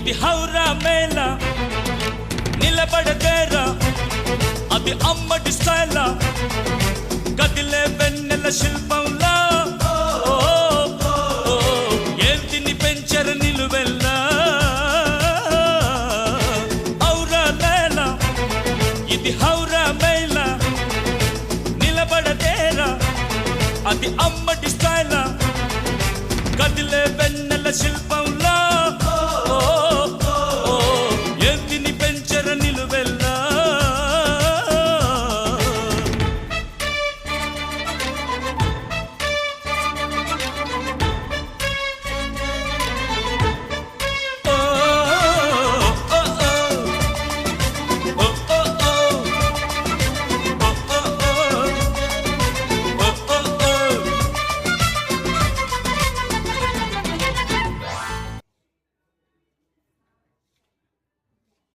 ఇది హౌరా మేళ నిలబడదేరా అది అమ్మడి స్టైలా కదిలే వెన్నెల శిల్పంలా ఏంటిని పెంచర నిలువెల్లా ఔరా మేళ ఇది హౌరా మేళ నిలబడదేరా అది అమ్మడి స్టైలా కదిలే వెన్నెల శిల్పం